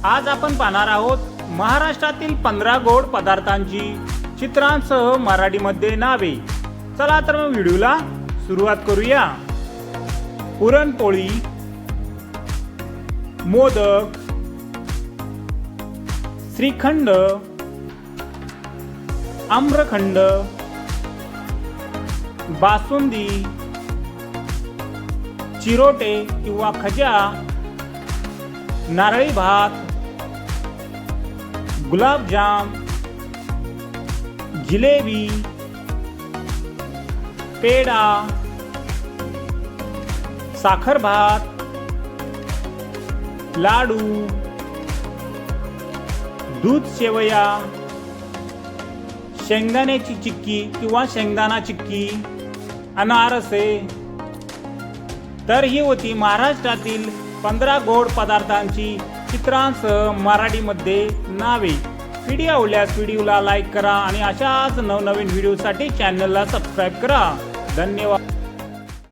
आज आपण पाहणार आहोत महाराष्ट्रातील 15 गोड पदार्थांची चित्रांसह मराठीमध्ये नावे। चला तर मग व्हिडिओला सुरुवात करूया। पुरणपोळी, मोदक, श्रीखंड, आम्रखंड, बासुंदी, चिरोटे किंवा खजा, नारळी भात, गुलाबजाम, जिलेबी, पेढा, साखर भात, लाडू, दूध शेवया, शेंगदाण्याची चिक्की किंवा शेंगदाणा चिक्की, अनारसे। तर ही होती महाराष्ट्रातील 15 गोड पदार्थांची चित्रांसह मराठीमध्ये नावे। व्हिडिओ आवडल्यास व्हिडिओला लाईक करा आणि अशाच नवनवीन व्हिडिओसाठी चॅनलला सबस्क्राईब करा। धन्यवाद।